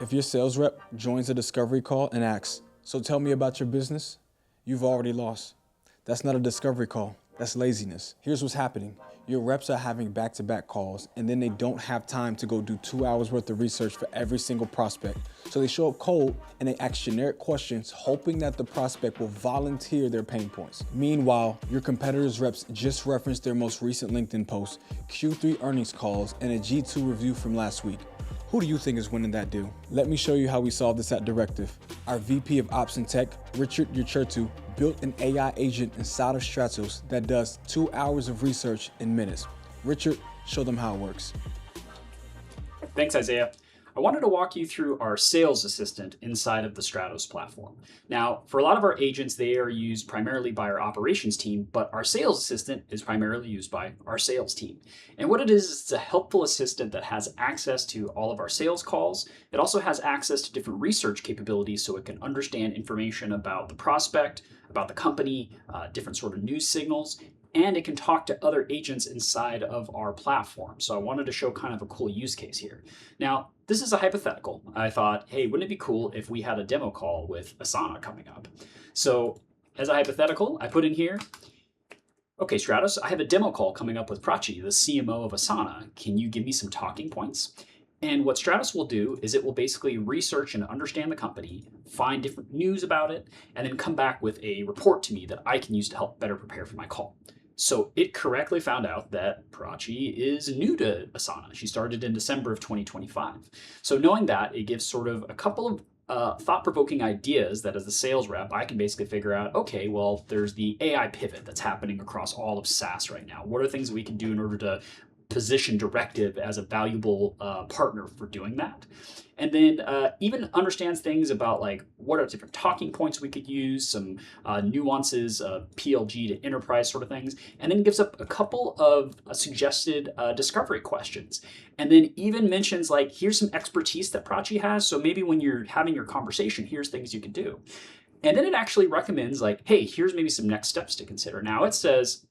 If your sales rep joins a discovery call and asks, "So tell me about your business," you've already lost. That's not a discovery call, that's laziness. Here's what's happening. Your reps are having back-to-back calls, and then they don't have time to go do 2 hours worth of research for every single prospect. So they show up cold and they ask generic questions, hoping that the prospect will volunteer their pain points. Meanwhile, your competitors' reps just referenced their most recent LinkedIn post, Q3 earnings calls, and a G2 review from last week. Who do you think is winning that deal? Let me show you how we solved this at Directive. Our VP of Ops and Tech, Uruchurtu, built an AI agent inside of Stratos that does 2 hours of research in minutes. Richard, show them how it works. Thanks, Isaiah. I wanted to walk you through our sales assistant inside of the Stratos platform. Now, for a lot of our agents, they are used primarily by our operations team, but our sales assistant is primarily used by our sales team. And what it is it's a helpful assistant that has access to all of our sales calls. It also has access to different research capabilities so it can understand information about the prospect, about the company, different sort of news signals, and it can talk to other agents inside of our platform. So I wanted to show kind of a cool use case here. Now, this is a hypothetical. I thought, hey, wouldn't it be cool if we had a demo call with Asana coming up? So as a hypothetical, I put in here, okay, Stratos, I have a demo call coming up with Prachi, the CMO of Asana. Can you give me some talking points? And what Stratos will do is it will basically research and understand the company, find different news about it, and then come back with a report to me that I can use to help better prepare for my call. So it correctly found out that Prachi is new to Asana. She started in December of 2025. So knowing that, it gives sort of a couple of thought-provoking ideas that as a sales rep, I can basically figure out, okay, well, there's the AI pivot that's happening across all of SaaS right now. What are things we can do in order to position Directive as a valuable partner for doing that? And then even understands things about like what are different talking points we could use, some nuances of PLG to enterprise sort of things, and then gives up a couple of suggested discovery questions. And then even mentions like, here's some expertise that Prachi has, so maybe when you're having your conversation, here's things you can do. And then it actually recommends like, hey, here's maybe some next steps to consider. Now it says,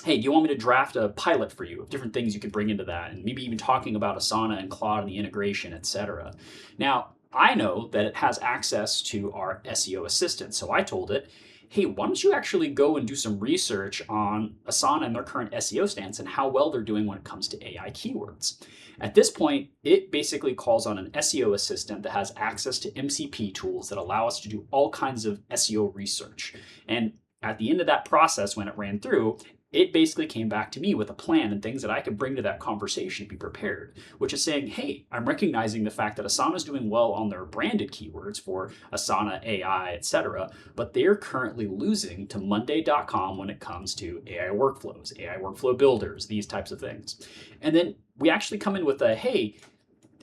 hey, do you want me to draft a pilot for you of different things you could bring into that, and maybe even talking about Asana and Claude and the integration, etc. Now, I know that it has access to our SEO assistant, so I told it, hey, why don't you actually go and do some research on Asana and their current SEO stance and how well they're doing when it comes to AI keywords. At this point, it basically calls on an SEO assistant that has access to MCP tools that allow us to do all kinds of SEO research. And at the end of that process, when it ran through, it basically came back to me with a plan and things that I could bring to that conversation to be prepared, which is saying, hey, I'm recognizing the fact that Asana is doing well on their branded keywords for Asana, AI, etc., but they're currently losing to Monday.com when it comes to AI workflows, AI workflow builders, these types of things. And then we actually come in with a, hey,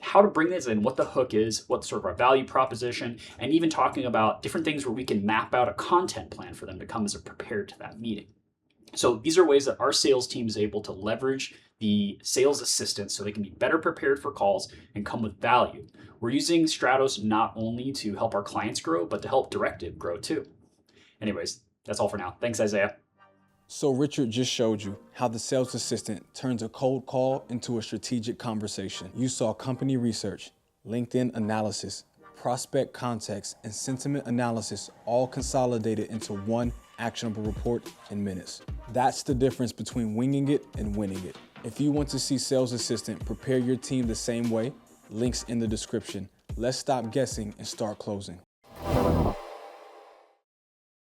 how to bring this in, what the hook is, what sort of our value proposition, and even talking about different things where we can map out a content plan for them to come as prepared to that meeting. So these are ways that our sales team is able to leverage the sales assistant so they can be better prepared for calls and come with value. We're using Stratos not only to help our clients grow, but to help Directive grow too. Anyways, that's all for now. Thanks, Isaiah. So Richard just showed you how the sales assistant turns a cold call into a strategic conversation. You saw company research, LinkedIn analysis, prospect context, and sentiment analysis all consolidated into one actionable report in minutes. That's the difference between winging it and winning it. If you want to see Sales Assistant prepare your team the same way, links in the description. Let's stop guessing and start closing.